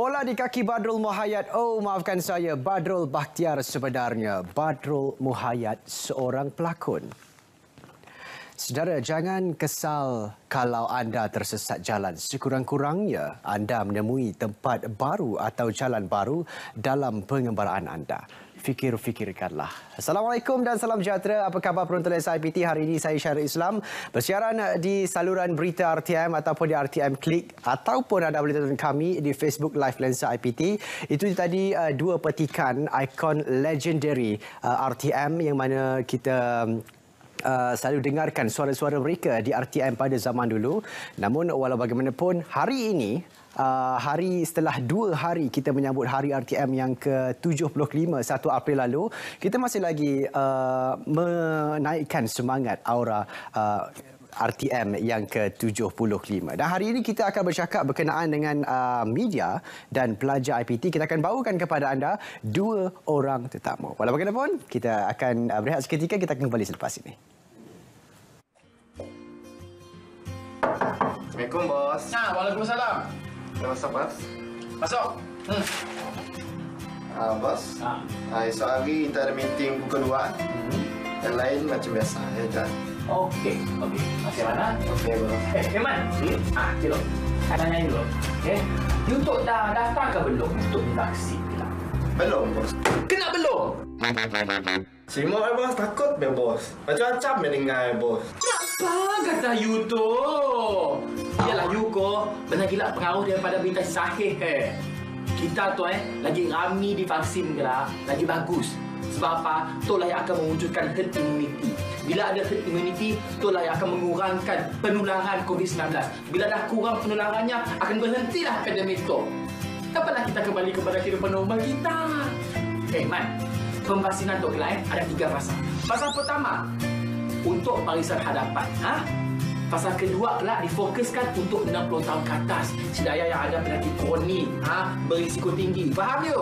Bola di kaki Badrul Muhayyad. Oh, maafkan saya, Badrul Bakhtiar sebenarnya. Badrul Muhayyad seorang pelakon. Saudara, jangan kesal kalau anda tersesat jalan. Sekurang-kurangnya anda menemui tempat baru atau jalan baru dalam pengembaraan anda. Fikir-fikirkanlah. Assalamualaikum dan salam sejahtera. Apa khabar penonton SIPT? Hari ini saya Syahrul Islam bersiaran di saluran berita RTM ataupun di RTM Klik, ataupun anda boleh tonton kami di Facebook Live Lensa IPT. Itu tadi dua petikan ikon legendary RTM yang mana kita selalu dengarkan suara-suara mereka di RTM pada zaman dulu. Namun walau bagaimanapun, hari ini hari setelah 2 hari kita menyambut hari RTM yang ke-75 1 April lalu, kita masih lagi menaikkan semangat aura RTM yang ke-75. Dan hari ini kita akan bercakap berkenaan dengan media dan pelajar IPT. Kita akan bawakan kepada anda 2 orang tetamu. Walau bagaimanapun, kita akan berehat seketika. Kita akan kembali selepas ini. Assalamualaikum, bos. Waalaikumsalam. Dah masuk, bos? Masuk. Bos. Esok hari kita ada meeting pukul 2. Yang lain macam biasa. Ya, dah. Okey. Macam mana? Okey, bos. Eman. Cik Lok. Saya tanya dulu. Okey. You untuk dah daftar ke belum untuk vaksin? Belum, bos. Kena belum? Simok, bos. Takut, bos. Macam-macam yang dengar, bos. Apa kata you tu? Yalah you ko benar gila pengaruh daripada berita sahih. Kita tu lagi rami divaksin ke lah, lagi bagus. Sebab apa? Itulah yang akan mewujudkan herd immunity. Bila ada herd immunity, itulah yang akan mengurangkan penularan COVID-19. Bila dah kurang penularannya, akan berhentilah pandemik itu. Kapanlah kita kembali kepada kehidupan normal kita? Man, pemvaksinan tu kelak ada 3 fasa. Fasa pertama, untuk barisan hadapan. Fasa kedua kelak difokuskan untuk 60 tahun ke atas. Sedaya yang ada penyakit kronik, berisiko tinggi. Faham you?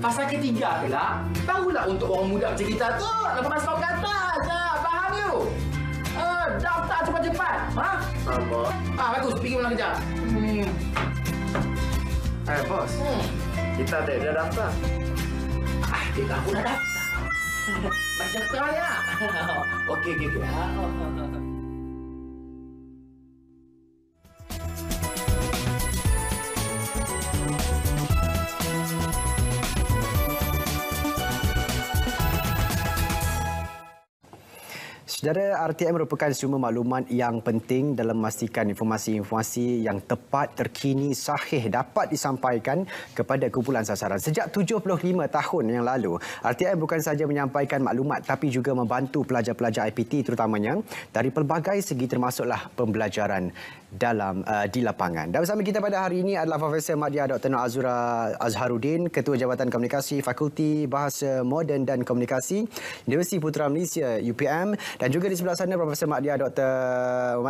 Fasa ketiga kelak, barulah untuk orang muda macam kita tu, 18 tahun ke atas. Faham you? Daftar cepat-cepat. Bos. Bagus, pergi ulang kejap. Bos. Kita dah daftar. Kita aku dah daftar. Macam tu ya. Okey. Saudara, RTM merupakan sumber maklumat yang penting dalam memastikan informasi-informasi yang tepat, terkini, sahih dapat disampaikan kepada kumpulan sasaran. Sejak 75 tahun yang lalu, RTM bukan sahaja menyampaikan maklumat tapi juga membantu pelajar-pelajar IPT terutamanya dari pelbagai segi, termasuklah pembelajaran di lapangan. Dan bersama kita pada hari ini adalah Profesor Madya Dr. Nur Azura Azharuddin, Ketua Jabatan Komunikasi Fakulti Bahasa Moden dan Komunikasi Universiti Putra Malaysia UPM, dan juga di sebelah sana Profesor Madya Dr.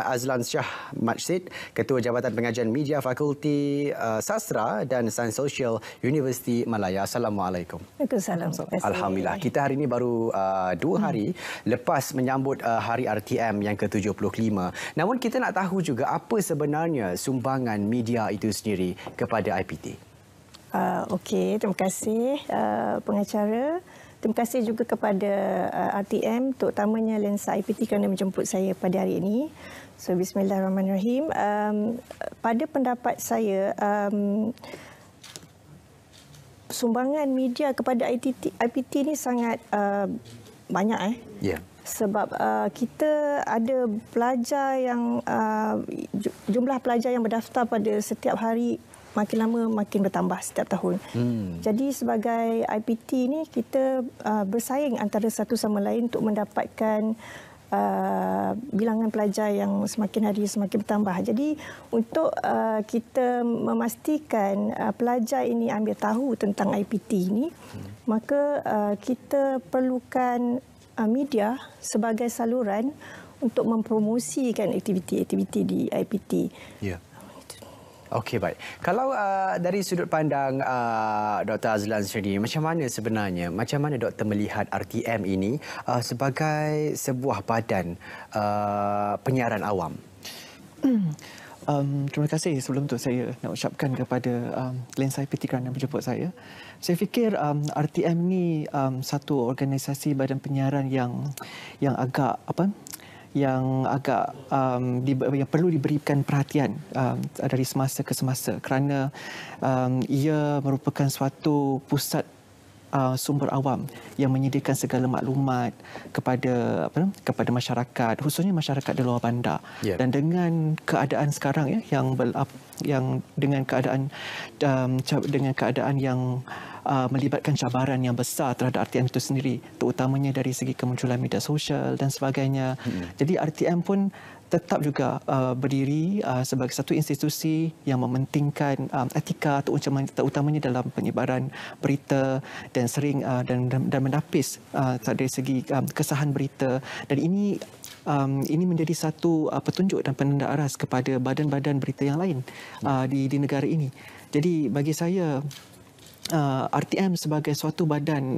Azlan Shah Majsid, Ketua Jabatan Pengajian Media Fakulti Sastra dan Sains Sosial Universiti Malaya. Assalamualaikum. Waalaikumsalam. Alhamdulillah. Kita hari ini baru 2 hari lepas menyambut hari RTM yang ke-75. Namun kita nak tahu juga apa sebenarnya sumbangan media itu sendiri kepada IPT. Okey, terima kasih pengacara. Terima kasih juga kepada RTM, terutamanya Lensa IPT kerana menjemput saya pada hari ini. So, bismillahirrahmanirrahim. Pada pendapat saya, sumbangan media kepada IPT ini sangat banyak. Ya. Sebab kita ada pelajar yang jumlah pelajar yang berdaftar pada setiap hari makin lama makin bertambah setiap tahun. Jadi sebagai IPT ni kita bersaing antara satu sama lain untuk mendapatkan bilangan pelajar yang semakin hari semakin bertambah. Jadi untuk kita memastikan pelajar ini ambil tahu tentang IPT ini, maka kita perlukan media sebagai saluran untuk mempromosikan aktiviti-aktiviti di IPT. Ya. Okey, baik. Kalau dari sudut pandang Dr. Azlan sendiri, macam mana doktor melihat RTM ini sebagai sebuah badan penyiaran awam? Terima kasih sebelum tu saya nak ucapkan kepada Lensa IPT kerana menjemput saya. Saya fikir RTM ni satu organisasi badan penyiaran yang agak yang perlu diberikan perhatian dari semasa ke semasa kerana ia merupakan suatu pusat sumber awam yang menyediakan segala maklumat kepada masyarakat, khususnya masyarakat di luar bandar. Dan dengan keadaan sekarang dengan keadaan yang melibatkan cabaran yang besar terhadap RTM itu sendiri, terutamanya dari segi kemunculan media sosial dan sebagainya. Jadi RTM pun tetap juga berdiri sebagai satu institusi yang mementingkan etika terutamanya dalam penyebaran berita dan sering dan menapis dari segi kesahan berita, dan ini menjadi satu petunjuk dan penanda aras kepada badan-badan berita yang lain di negara ini. Jadi bagi saya RTM sebagai suatu badan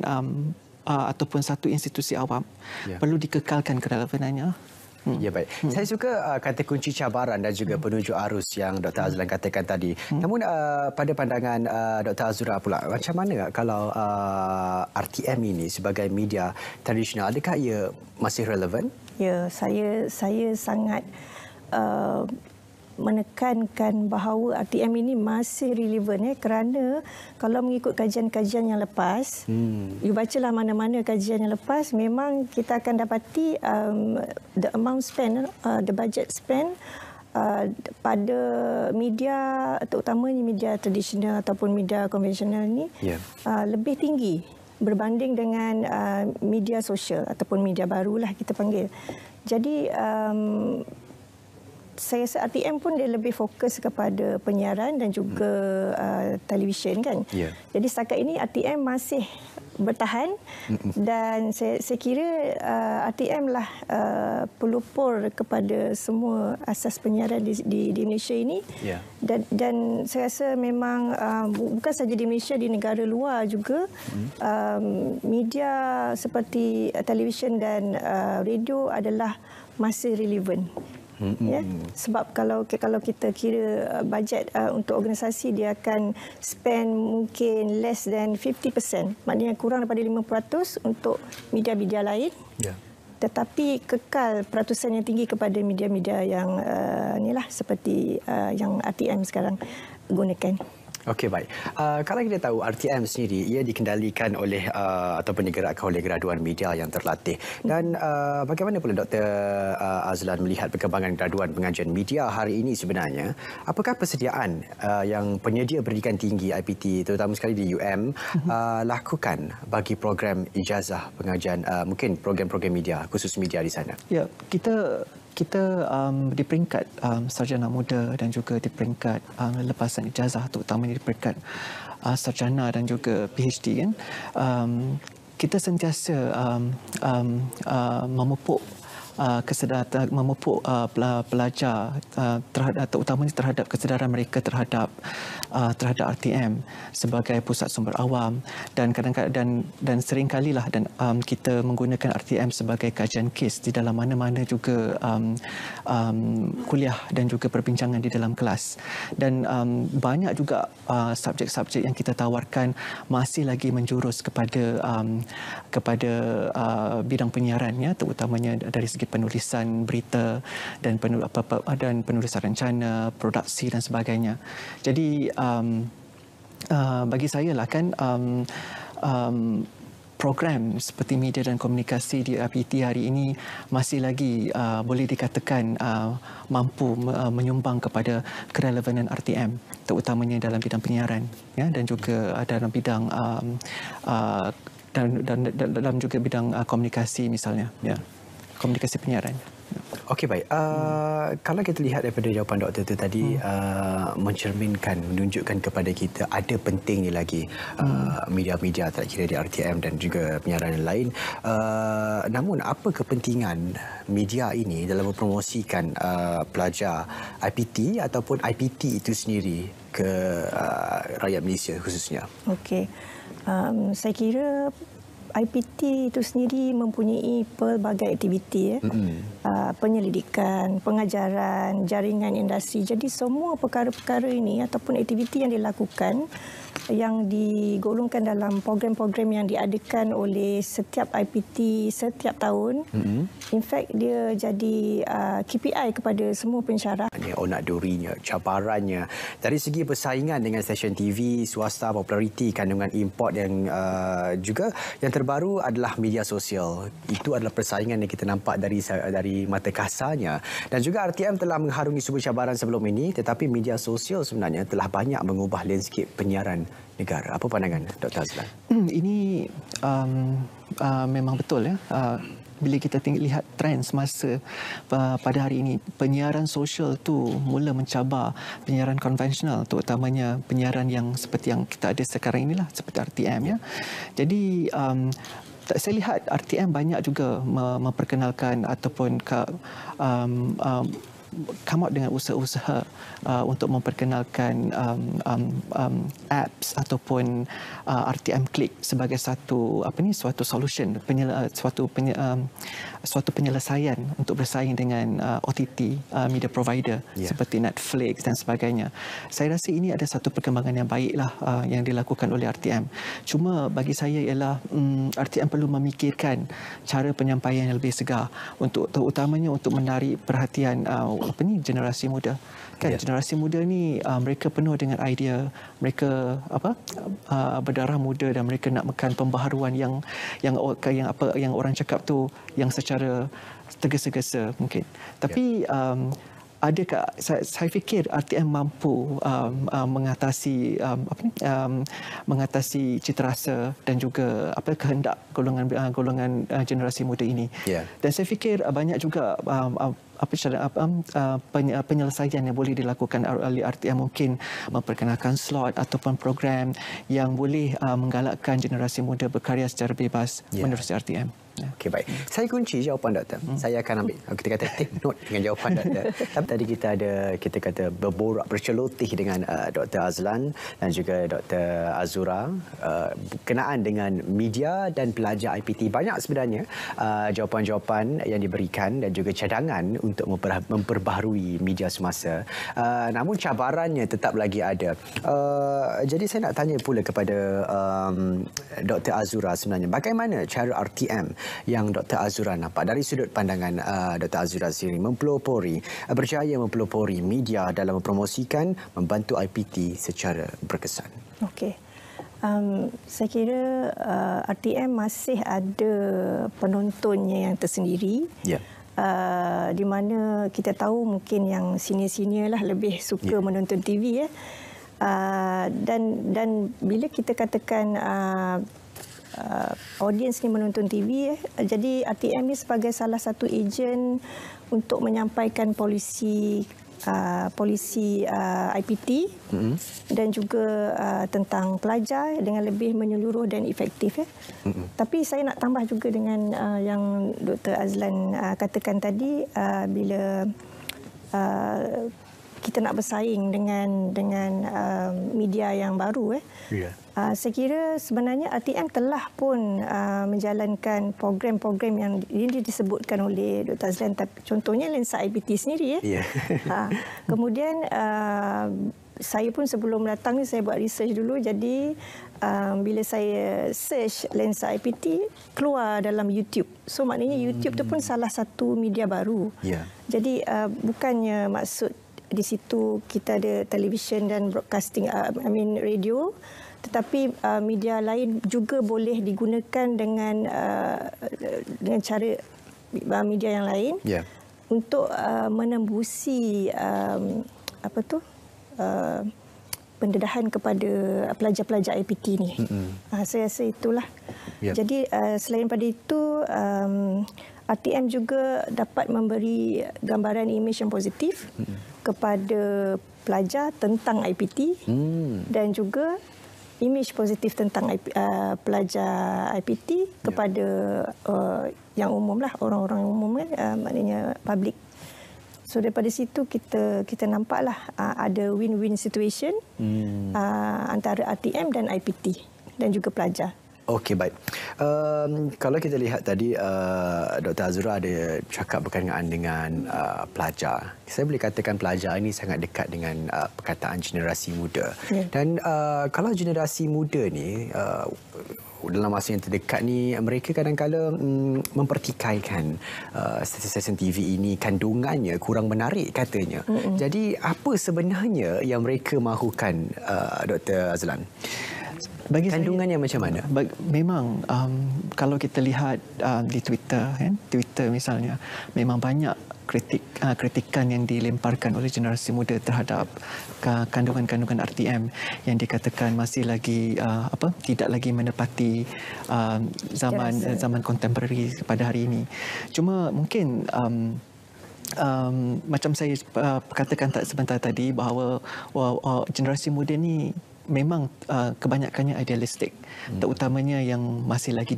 ataupun satu institusi awam perlu dikekalkan kerelevanannya. Ya, baik. Saya suka kata kunci cabaran dan juga penuju arus yang Dr. Azlan katakan tadi. Namun pada pandangan Dr. Azura pula, macam mana kalau RTM ini sebagai media tradisional, adakah ia masih relevan? Ya, saya sangat menekankan bahawa RTM ini masih relevan kerana kalau mengikut kajian-kajian yang lepas, you bacalah mana-mana kajian yang lepas, memang kita akan dapati the amount spent, the budget spent pada media, terutamanya media tradisional ataupun media konvensional ini lebih tinggi berbanding dengan media sosial ataupun media barulah kita panggil. Jadi saya rasa RTM pun dia lebih fokus kepada penyiaran dan juga televisyen kan. Jadi setakat ini RTM masih bertahan dan saya kira RTM lah pelupur kepada semua asas penyiaran di Malaysia ini. Dan saya rasa memang bukan saja di Malaysia, di negara luar juga media seperti televisyen dan radio adalah masih relevan. Ya, sebab kalau kita kira bajet untuk organisasi, dia akan spend mungkin less than 50%, maknanya kurang daripada 5% untuk media-media lain, tetapi kekal peratusan yang tinggi kepada media-media yang inilah seperti yang RTM sekarang gunakan. Okey, baik. Kalau kita tahu RTM sendiri, ia dikendalikan oleh ataupun digerakkan oleh graduan media yang terlatih. Dan bagaimana pula Dr. Azlan melihat perkembangan graduan pengajian media hari ini sebenarnya? Apakah persediaan yang penyedia pendidikan tinggi IPT, terutama sekali di UM, lakukan bagi program ijazah pengajian, mungkin program-program media, khusus media di sana? Ya, kita di peringkat sarjana muda dan juga di peringkat lepasan ijazah, terutamanya di peringkat sarjana dan juga PhD kan, kita sentiasa memupuk pelajar terutamanya terhadap kesedaran mereka terhadap RTM sebagai pusat sumber awam, dan kadang-kadang dan seringkalilah kita menggunakan RTM sebagai kajian kes di dalam mana-mana juga kuliah dan juga perbincangan di dalam kelas. Dan banyak juga subjek-subjek yang kita tawarkan masih lagi menjurus kepada bidang penyiaran, ya, terutamanya dari segi penulisan berita dan penulisan rencana, produksi dan sebagainya. Jadi bagi saya lah kan, program seperti media dan komunikasi di IPT hari ini masih lagi boleh dikatakan mampu menyumbang kepada kerelevanan RTM, terutamanya dalam bidang penyiaran, ya, dan juga dalam bidang dalam juga bidang komunikasi misalnya, ya, komunikasi penyiaran. Okey, baik. Kalau kita lihat daripada jawapan doktor itu tadi, menunjukkan kepada kita ada pentingnya lagi media-media tak kira di RTM dan juga penyiaran yang lain. Namun apa kepentingan media ini dalam mempromosikan pelajar IPT ataupun IPT itu sendiri ke rakyat Malaysia khususnya? Okey. Saya kira IPT itu sendiri mempunyai pelbagai aktiviti. penyelidikan, pengajaran, jaringan industri. Jadi semua perkara-perkara ini ataupun aktiviti yang dilakukan yang digolongkan dalam program-program yang diadakan oleh setiap IPT setiap tahun. In fact, dia jadi KPI kepada semua pensyarah. Onak durinya, cabarannya. Dari segi persaingan dengan stesen TV, swasta, populariti, kandungan import yang juga yang terbaru adalah media sosial. Itu adalah persaingan yang kita nampak dari mata kasarnya. Dan juga RTM telah mengharungi semua cabaran sebelum ini, tetapi media sosial sebenarnya telah banyak mengubah landscape penyiaran negara. Apa pandangan Dr. Azlan? Ini memang betul ya. Bila kita lihat trend semasa pada hari ini, penyiaran sosial tu mula mencabar penyiaran konvensional, terutamanya penyiaran yang seperti yang kita ada sekarang inilah, seperti RTM ya. Jadi saya lihat RTM banyak juga memperkenalkan ataupun come out dengan usaha-usaha untuk memperkenalkan apps ataupun RTM Click sebagai suatu solution, suatu penyelesaian untuk bersaing dengan OTT media provider seperti Netflix dan sebagainya. Saya rasa ini ada satu perkembangan yang baiklah yang dilakukan oleh RTM. Cuma bagi saya ialah RTM perlu memikirkan cara penyampaian yang lebih segar terutamanya untuk menarik perhatian generasi muda. Generasi muda ni mereka penuh dengan idea, mereka berdarah muda dan mereka nak makan pembaharuan yang orang cakap tu yang secara tergesa-gesa mungkin. Tapi adakah saya fikir RTM mampu mengatasi citarasa dan juga kehendak golongan generasi muda ini. Dan saya fikir banyak juga penyelesaian yang boleh dilakukan oleh RTM, mungkin memperkenalkan slot ataupun program yang boleh menggalakkan generasi muda berkarya secara bebas menerusi RTM. Okey, baik. Saya kunci jawapan doktor. Saya akan ambil. Kita kata take note dengan jawapan doktor. Tapi tadi kita kata berborak berceloteh dengan Dr. Azlan dan juga Dr. Azura berkenaan dengan media dan pelajar IPT. Banyak sebenarnya jawapan-jawapan yang diberikan dan juga cadangan untuk memperbaharui media semasa. Namun cabarannya tetap lagi ada. Jadi saya nak tanya pula kepada Dr. Azura sebenarnya, bagaimana cara RTM yang Dr. Azura nampak dari sudut pandangan Dr. Azura sendiri berjaya mempelopori media dalam mempromosikan, membantu IPT secara berkesan? Okey. Saya kira RTM masih ada penontonnya yang tersendiri. Di mana kita tahu mungkin yang senior-senior lah lebih suka menonton TV ya. Dan bila kita katakan audiens ni menonton TV, jadi RTM ni sebagai salah satu ejen untuk menyampaikan polisi IPT dan juga tentang pelajar dengan lebih menyeluruh dan efektif ya. Tapi saya nak tambah juga dengan yang Dr. Azlan katakan tadi, bila kita nak bersaing dengan media yang baru saya kira sebenarnya RTM telah pun menjalankan program-program yang ini disebutkan oleh Dr. Azlan, contohnya Lensa IPT sendiri kemudian saya pun sebelum datang ni saya buat research dulu, jadi bila saya search Lensa IPT keluar dalam YouTube. So maknanya YouTube tu pun salah satu media baru. Jadi bukannya maksud di situ kita ada televisyen dan broadcasting, radio, tetapi media lain juga boleh digunakan dengan cara media yang lain untuk menembusi pendedahan kepada pelajar-pelajar IPT ni. Saya rasa itulah. Jadi selain pada itu, RTM juga dapat memberi gambaran imej yang positif kepada pelajar tentang IPT dan juga imej positif tentang pelajar IPT kepada yang umum lah, orang-orang umum maknanya public. So daripada situ kita nampaklah ada win-win situation antara RTM dan IPT dan juga pelajar. Okey, baik. Kalau kita lihat tadi, Dr. Azura ada cakap berkenaan dengan pelajar. Saya boleh katakan pelajar ini sangat dekat dengan perkataan generasi muda. Ya. Dan kalau generasi muda ni, dalam masa yang terdekat ni, mereka kadang-kadang mempertikaikan stesen-stesen TV ini, kandungannya kurang menarik katanya. Jadi apa sebenarnya yang mereka mahukan, Dr. Azlan? Bagi kandungannya macam mana? Memang kalau kita lihat di Twitter, Twitter misalnya, memang banyak kritikan yang dilemparkan oleh generasi muda terhadap kandungan-kandungan RTM yang dikatakan masih lagi tidak lagi menepati zaman kontemporari pada hari ini. Cuma mungkin macam saya katakan sebentar tadi bahawa generasi muda ni memang kebanyakannya idealistik, terutamanya yang masih lagi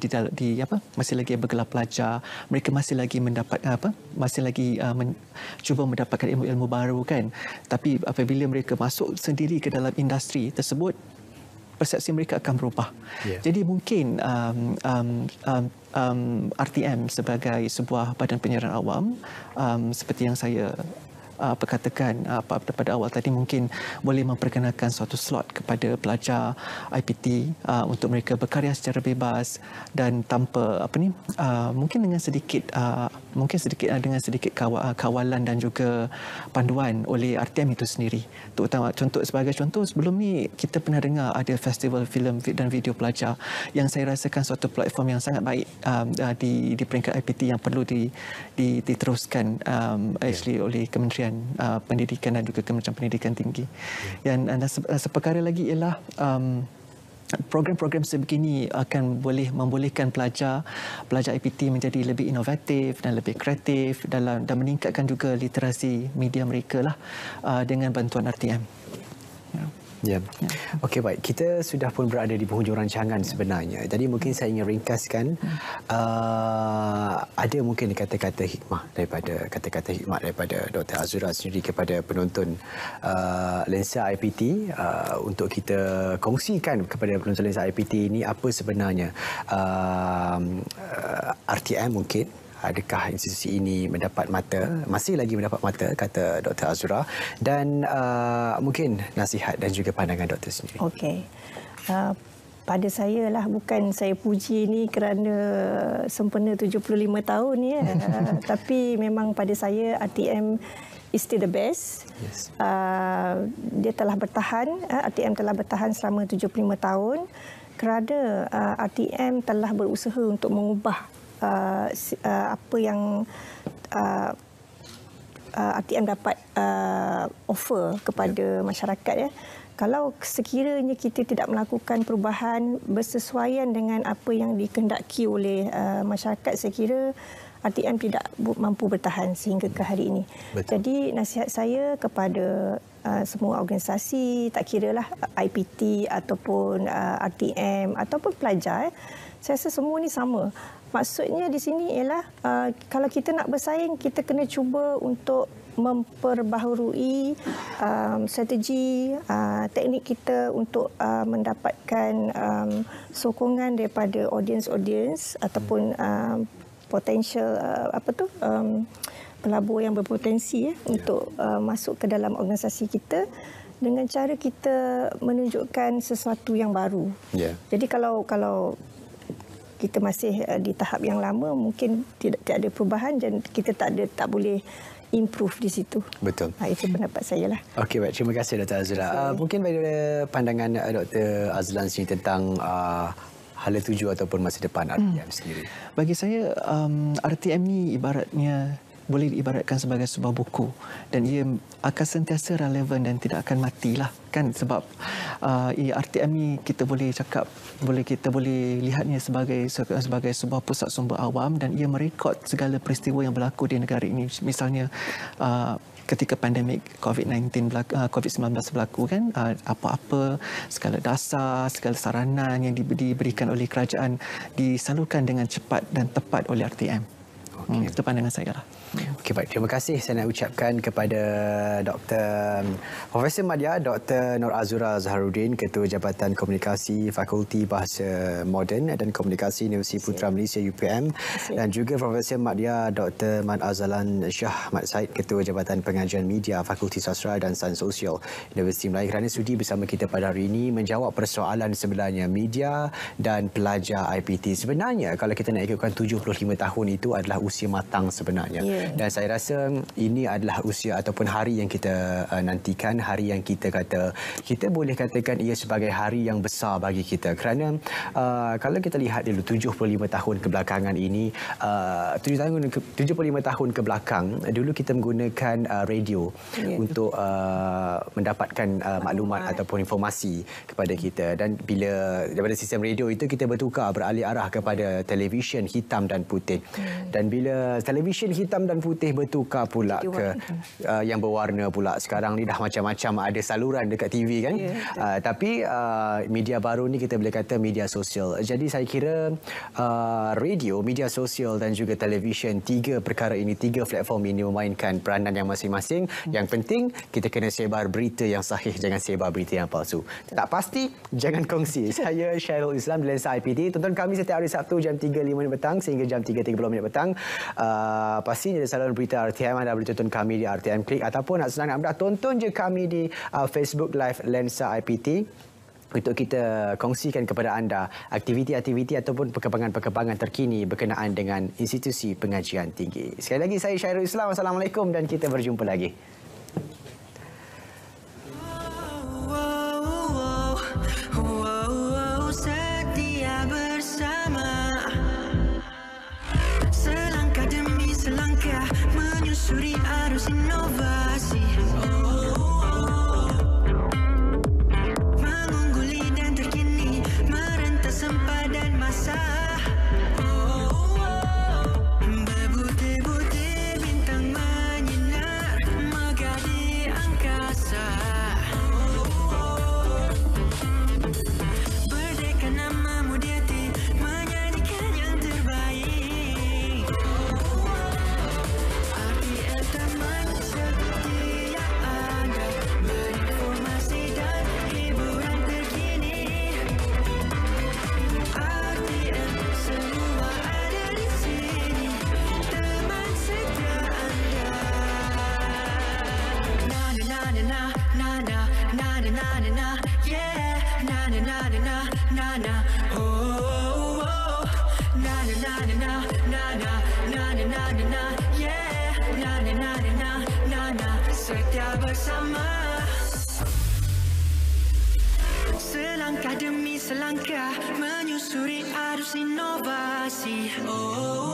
masih lagi bergelar pelajar, mereka masih lagi cuba mendapatkan ilmu-ilmu baru kan. Tapi apabila mereka masuk sendiri ke dalam industri tersebut, persepsi mereka akan berubah. Jadi mungkin RTM sebagai sebuah badan penyiaran awam, seperti yang saya perkatakan pada awal tadi, mungkin boleh memperkenalkan suatu slot kepada pelajar IPT untuk mereka berkarya secara bebas dan tanpa mungkin dengan sedikit dengan sedikit kawalan dan juga panduan oleh RTM itu sendiri. Terutama sebagai contoh, sebelum ni kita pernah dengar ada festival filem dan video pelajar yang saya rasakan suatu platform yang sangat baik di peringkat IPT yang perlu diteruskan actually oleh Kementerian Pendidikan dan juga Kementerian Pendidikan Tinggi. Dan seperkara lagi ialah program-program sebegini akan boleh membolehkan pelajar IPT menjadi lebih inovatif dan lebih kreatif dan meningkatkan juga literasi media mereka lah dengan bantuan RTM. Ya. Okey, baik. Kita sudah pun berada di penghujung rancangan sebenarnya. Jadi mungkin saya ingin ringkaskan, ada mungkin kata-kata hikmah daripada Dr. Azura sendiri kepada penonton Lensa IPT, untuk kita kongsikan kepada penonton Lensa IPT ini apa sebenarnya RTM mungkin. Adakah institusi ini masih lagi mendapat mata, kata Dr. Azura, dan mungkin nasihat dan juga pandangan doktor sendiri. Okey. Pada saya lah, bukan saya puji ni kerana sempena 75 tahun ya. Tapi memang pada saya RTM is still the best. Yes. Dia telah bertahan, RTM telah bertahan selama 75 tahun kerana RTM telah berusaha untuk mengubah apa yang RTM dapat offer kepada masyarakat ya. Kalau sekiranya kita tidak melakukan perubahan bersesuaian dengan apa yang dikehendaki oleh masyarakat, saya kira RTM tidak mampu bertahan sehingga ke hari ini. Betul. Jadi nasihat saya kepada semua organisasi, tak kiralah IPT ataupun RTM ataupun pelajar, saya rasa semua ni sama. Maksudnya di sini ialah kalau kita nak bersaing, kita kena cuba untuk memperbaharui strategi, teknik kita untuk mendapatkan sokongan daripada audiens ataupun potential pelabur yang berpotensi untuk masuk ke dalam organisasi kita dengan cara kita menunjukkan sesuatu yang baru. Jadi kalau kita masih di tahap yang lama, mungkin tidak ada perubahan dan kita tak boleh improve di situ. Betul. Itu pendapat saya lah. Okey, baik. Terima kasih Dr. Azura. Mungkin daripada pandangan Dr. Azlan sini tentang hala tuju ataupun masa depan RTM sendiri. Bagi saya, RTM ni boleh diibaratkan sebagai sebuah buku dan ia akan sentiasa relevan dan tidak akan matilah kan, sebab RTM ni kita boleh lihatnya sebagai sebuah pusat sumber awam dan ia merekod segala peristiwa yang berlaku di negara ini. Misalnya ketika pandemik COVID-19 berlaku kan, apa-apa segala dasar, segala saranan yang diberikan oleh kerajaan disalurkan dengan cepat dan tepat oleh RTM. Itu pandangan saya lah. Okey, baik. Terima kasih saya nak ucapkan kepada Dr. Profesor Madya, Dr. Nur Azura Zaharuddin, Ketua Jabatan Komunikasi Fakulti Bahasa Moden dan Komunikasi Universiti Putra Malaysia UPM, dan juga Profesor Madya Dr. Mat Azalan Shah Mat Said, Ketua Jabatan Pengajian Media Fakulti Sastra dan Sains Sosial Universiti Melayu, kerana sudi bersama kita pada hari ini menjawab persoalan sebenarnya media dan pelajar IPT. Sebenarnya kalau kita nak ikutkan 75 tahun itu adalah usia matang sebenarnya. Dan saya rasa ini adalah usia ataupun hari yang kita nantikan, hari yang kita boleh katakan ia sebagai hari yang besar bagi kita, kerana kalau kita lihat dulu 75 tahun kebelakangan ini, 75 tahun ke belakang dulu kita menggunakan radio untuk mendapatkan maklumat ataupun informasi kepada kita, dan bila daripada sistem radio itu kita bertukar beralih arah kepada televisyen hitam dan putih, dan bila televisyen hitam dan putih bertukar pula ke yang berwarna pula. Sekarang ni dah macam-macam, ada saluran dekat TV kan. Tapi media baru ni kita boleh kata media sosial. Jadi saya kira radio, media sosial dan juga televisyen, tiga perkara ini, tiga platform ini memainkan peranan yang masing-masing. Yang penting kita kena sebar berita yang sahih, jangan sebar berita yang palsu. Tak pasti, jangan kongsi. Saya Syairul Islam di Lensa IPT. Tonton kami setiap hari Sabtu jam 3.05 petang sehingga jam 3.30 petang. Pastinya di saluran berita RTM anda boleh tonton kami di RTM Klik, ataupun nak senang nak mudah tonton je kami di Facebook Live Lensa IPT untuk kita kongsikan kepada anda aktiviti-aktiviti ataupun perkembangan-perkembangan terkini berkenaan dengan institusi pengajian tinggi. Sekali lagi saya Syairul Islam. Assalamualaikum dan kita berjumpa lagi. Menyusuri arus inovasi, mengungguli dan terkini, merentas sempadan masa, berbutir-butir bintang menyinar, megah di angkasa, berdeka namamu di hati, menyanyikan yang terbaik. Teman setia Anda, berinformasi dan hiburan terkini. RTM semua ada di sini, teman setia Anda. Na na na na na na na na na na na, yeah. Na na na na na na na, oh oh. Na na na na na na na na na na na, yeah. Na na na na na na, setia bersama, selangkah demi selangkah menyusuri arus inovasi. Oh.